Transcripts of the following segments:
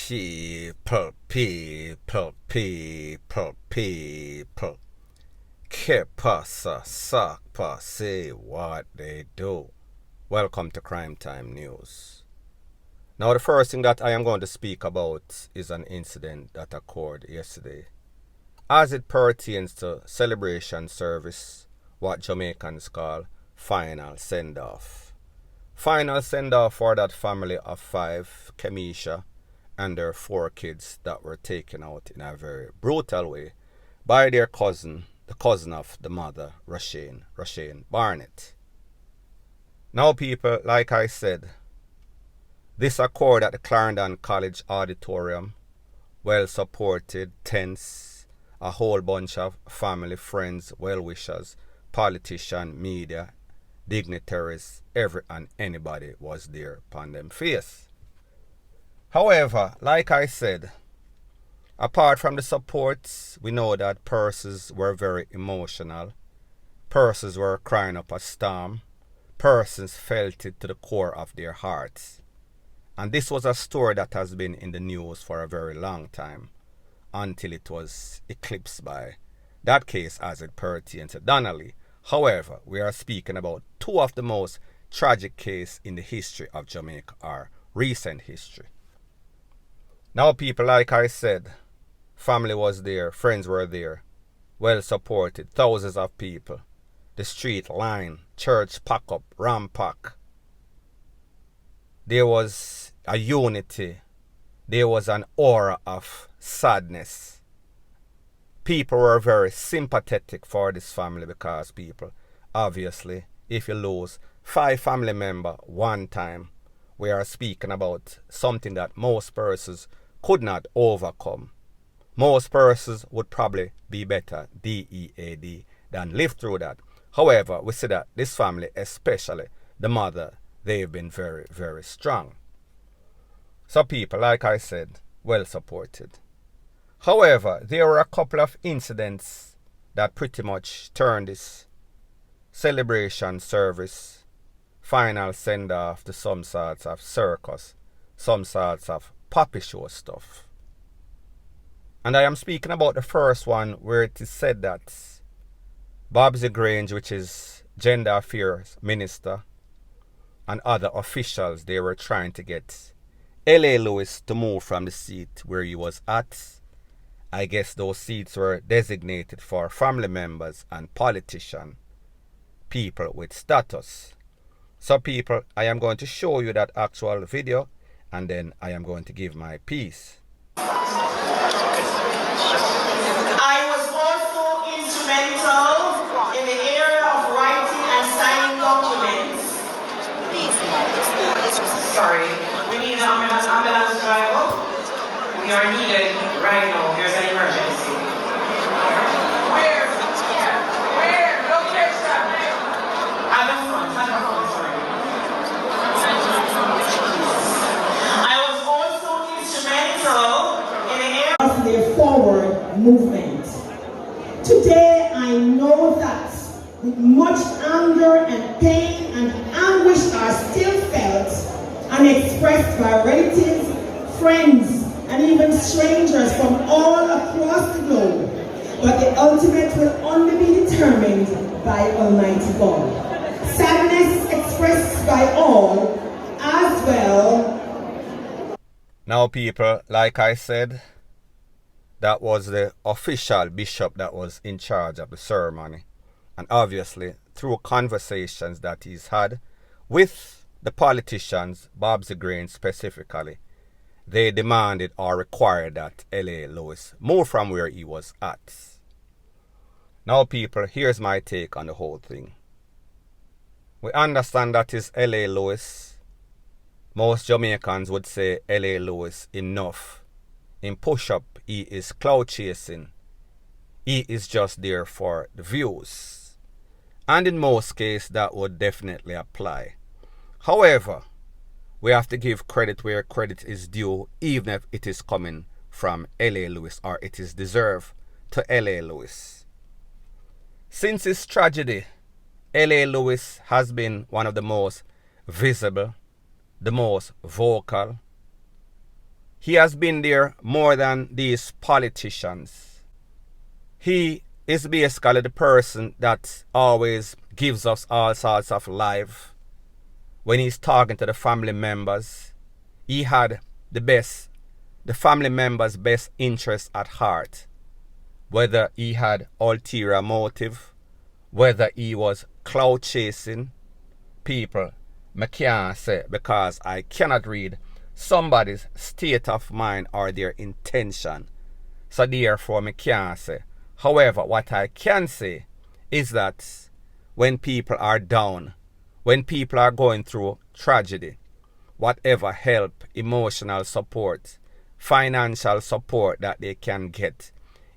People. Que pasa, sakpa, say what they do. Welcome to Crime Time News. Now the first thing that I am going to speak about is an incident that occurred yesterday. As it pertains to celebration service, what Jamaicans call final send-off. Final send-off for that family of 5, Kemisha, and their 4 kids that were taken out in a very brutal way by their cousin, the cousin of the mother, Rashane Barnett. Now people, like I said, this occurred at the Clarendon College Auditorium, well supported, tense, a whole bunch of family, friends, well-wishers, politicians, media, dignitaries, every and anybody was there upon them face. However, like I said, apart from the supports, we know that persons were very emotional. Persons were crying up a storm. Persons felt it to the core of their hearts. And this was a story that has been in the news for a very long time, until it was eclipsed by that case as it pertains to Donnelly. However, we are speaking about 2 of the most tragic cases in the history of Jamaica, or recent history. Now people, like I said, family was there, friends were there, well supported, thousands of people. The street line, church pack up, rampack. There was a unity. There was an aura of sadness. People were very sympathetic for this family because people, obviously, if you lose 5 family members one time, we are speaking about something that most persons could not overcome. Most persons would probably be better, DEAD, than live through that. However, we see that this family, especially the mother, they've been very, very strong. So people, like I said, well supported. However, there were a couple of incidents that pretty much turned this celebration service, final send-off to some sorts of circus, some sorts of puppy show stuff. And I am speaking about the first one where it is said that Babsy Grange, which is Gender Affairs Minister, and other officials, they were trying to get L.A. Lewis to move from the seat where he was at. I guess those seats were designated for family members and politicians, people with status. So people, I am going to show you that actual video, and then I am going to give my piece. I was also instrumental in the area of writing and signing documents. Sorry, we need an ambulance driver. We are needed right now. There's an emergency. Where? Location. At the front, sorry. I was also instrumental in the area of their forward movement. Today, I know that with much anger and pain and anguish are still felt and expressed by relatives, friends, and even strangers from all across the globe. But the ultimate will only be determined by Almighty God. Sadness expressed by all as well. Now people, like I said, that was the official bishop that was in charge of the ceremony. And obviously, through conversations that he's had with the politicians, Babsy Grange specifically, they demanded or required that L.A. Lewis move from where he was at. Now people, here's my take on the whole thing. We understand that is L.A. Lewis. Most Jamaicans would say L.A. Lewis enough. In push-up, he is cloud chasing. He is just there for the views. And in most cases, that would definitely apply. However, we have to give credit where credit is due, even if it is coming from L.A. Lewis, or it is deserved to L.A. Lewis. Since his tragedy, L.A. Lewis has been one of the most visible, the most vocal. He has been there more than these politicians. He is basically the person that always gives us all sorts of life. When he's talking to the family members, he had the family members' best interest at heart. Whether he had ulterior motive, whether he was clout chasing people, I can't say, because I cannot read somebody's state of mind or their intention. So therefore I can't say. However, what I can say is that when people are down, when people are going through tragedy, whatever help, emotional support, financial support that they can get,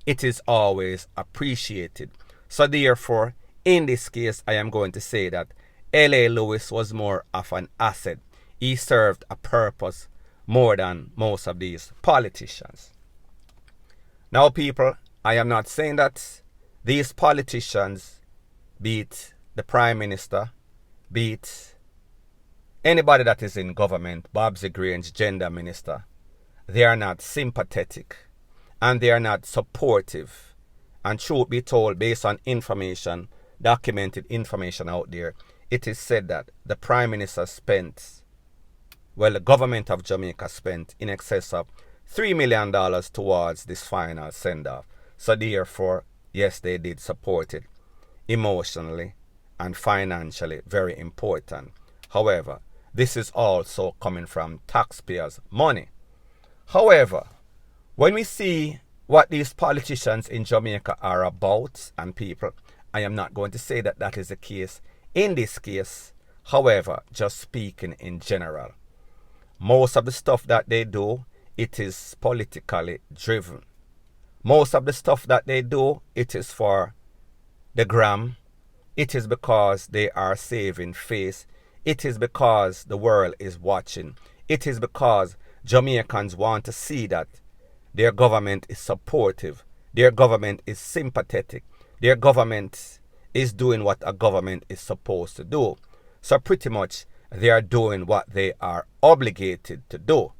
it is always appreciated. So therefore, in this case, I am going to say that L.A. Lewis was more of an asset. He served a purpose more than most of these politicians. Now, people, I am not saying that these politicians, be it the Prime Minister, be it anybody that is in government, Babsy Grange, Gender Minister, they are not sympathetic and they are not supportive. And truth be told, based on information, documented information out there, it is said that the Prime Minister spent, well, the government of Jamaica spent in excess of $3 million towards this final send-off. So therefore, yes, they did support it emotionally and financially, very important. However, this is also coming from taxpayers' money. However, when we see what these politicians in Jamaica are about, and people, I am not going to say that that is the case in this case. However, just speaking in general, most of the stuff that they do, it is politically driven. Most of the stuff that they do, it is for the gram. It is because they are saving face. It is because the world is watching. It is because Jamaicans want to see that their government is supportive. Their government is sympathetic. Their government is doing what a government is supposed to do. So pretty much they are doing what they are obligated to do.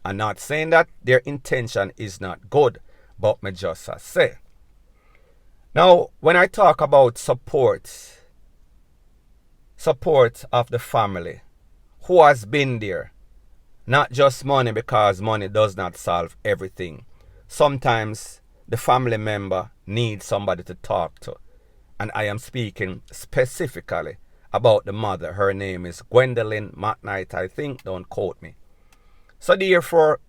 I'm not saying that their intention is not good, but me just say. Now, when I talk about support of the family, who has been there? Not just money, because money does not solve everything. Sometimes the family member needs somebody to talk to. And I am speaking specifically about the mother. Her name is Gwendolyn McKnight, I think. Don't quote me. So therefore,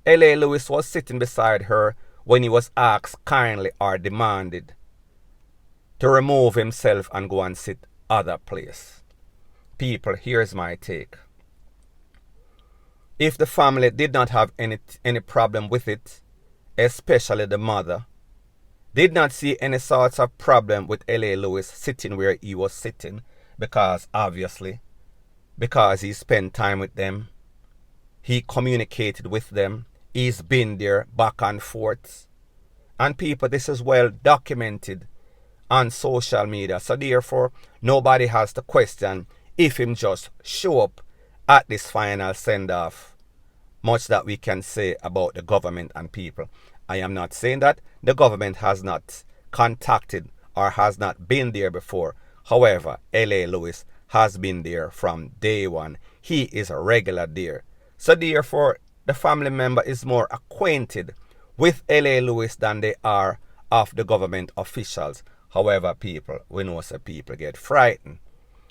L.A. Lewis was sitting beside her when he was asked kindly or demanded to remove himself and go and sit other place. People, here's my take. If the family did not have any problem with it, especially the mother, did not see any sorts of problem with L.A. Lewis sitting where he was sitting, because obviously, because he spent time with them, he communicated with them, he's been there back and forth. And people, this is well documented on social media. So therefore, nobody has to question if him just show up at this final send-off. Much that we can say about the government and people. I am not saying that the government has not contacted or has not been there before. However, L.A. Lewis has been there from day one. He is a regular there. So therefore, the family member is more acquainted with L.A. Lewis than they are of the government officials. However, people, we know some people get frightened.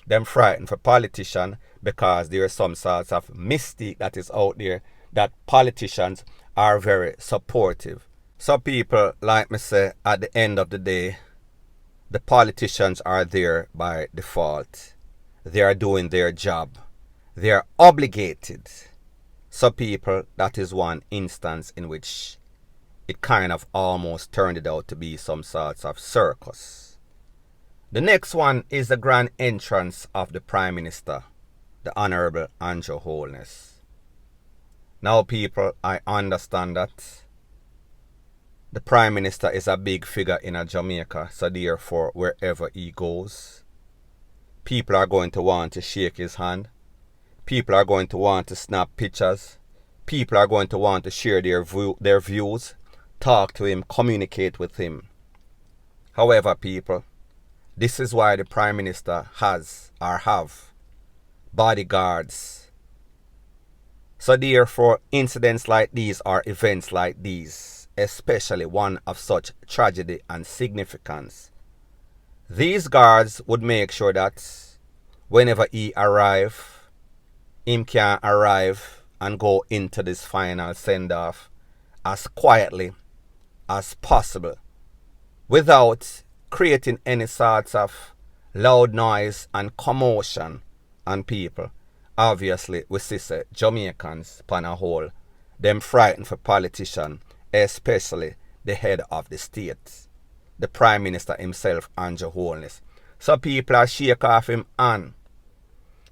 Them frightened for politicians because there is some sorts of mystique that is out there that politicians are very supportive. So people, like me say, at the end of the day, the politicians are there by default. They are doing their job. They are obligated. So people, that is one instance in which it kind of almost turned it out to be some sorts of circus. The next one is the grand entrance of the Prime Minister, the Honorable Andrew Holness. Now people, I understand that the Prime Minister is a big figure in Jamaica, so therefore wherever he goes, people are going to want to shake his hand. People are going to want to snap pictures. People are going to want to share their views, talk to him, communicate with him. However, people, this is why the Prime Minister has or have bodyguards. So therefore, incidents like these or events like these, especially one of such tragedy and significance, these guards would make sure that whenever he arrive, him can arrive and go into this final send-off as quietly as possible, without creating any sorts of loud noise and commotion on people. Obviously, we see Jamaicans, upon a whole, them frightened for politicians, especially the head of the state, the Prime Minister himself, Andrew Holness. So people are shake off him hand.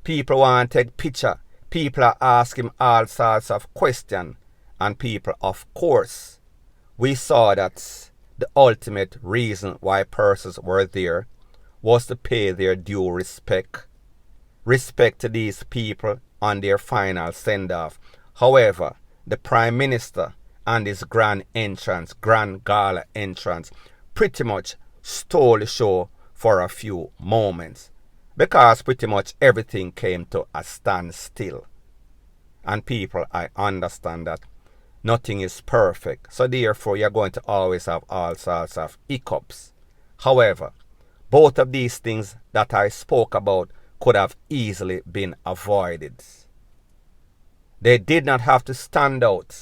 People want to take picture. People are asking all sorts of questions. And people, of course, we saw that the ultimate reason why persons were there was to pay their due respect. Respect to these people on their final send-off. However, the Prime Minister and his grand gala entrance, pretty much stole the show for a few moments, because pretty much everything came to a standstill. And people, I understand that nothing is perfect, so therefore you're going to always have all sorts of hiccups. However, both of these things that I spoke about could have easily been avoided. They did not have to stand out.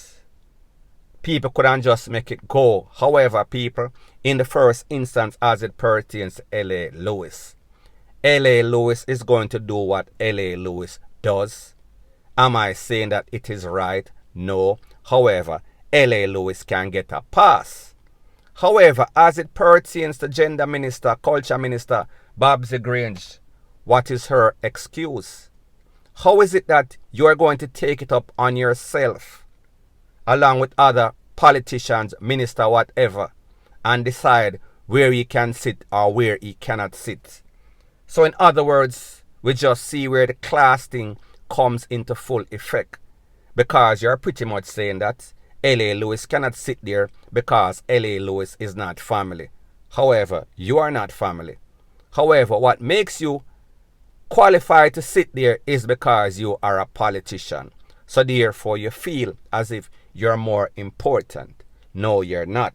People couldn't just make it go. However, people, in the first instance, as it pertains to L.A. Lewis, L.A. Lewis is going to do what L.A. Lewis does. Am I saying that it is right? No. However, L.A. Lewis can get a pass. However, as it pertains to Gender Minister, Culture Minister, Babsy Grange, what is her excuse? How is it that you are going to take it up on yourself, along with other politicians, minister, whatever, and decide where he can sit or where he cannot sit? So in other words, we just see where the class thing comes into full effect, because you're pretty much saying that L.A. Lewis cannot sit there because L.A. Lewis is not family. However, you are not family. However, what makes you qualified to sit there is because you are a politician. So therefore you feel as if you're more important. No, you're not.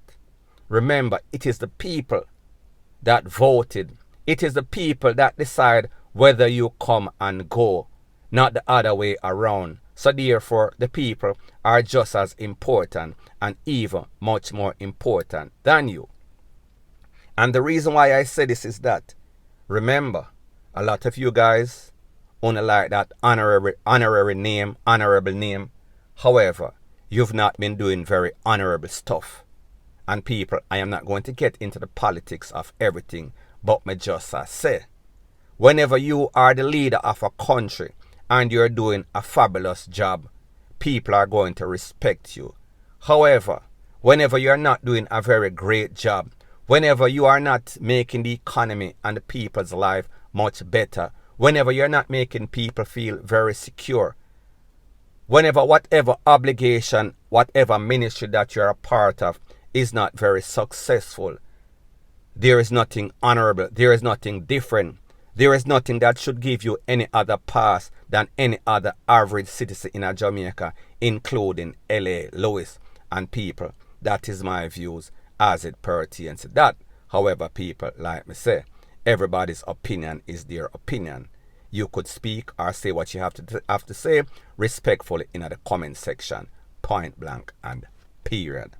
Remember, it is the people that voted. It is the people that decide whether you come and go, not the other way around. So therefore the people are just as important and even much more important than you. And the reason why I say this is that, remember, a lot of you guys only like that honorable name. However, you've not been doing very honorable stuff. And people, I am not going to get into the politics of everything, but me just say, whenever you are the leader of a country and you're doing a fabulous job, people are going to respect you. However, whenever you're not doing a very great job, whenever you are not making the economy and the people's life much better, whenever you're not making people feel very secure, whenever whatever obligation, whatever ministry that you're a part of is not very successful, there is nothing honorable, there is nothing different, there is nothing that should give you any other pass than any other average citizen in Jamaica, including L.A. Lewis and people. That is my views as it pertains to that. However, people, like me say, everybody's opinion is their opinion. You could speak or say what you have to say respectfully in the comment section, point blank and period.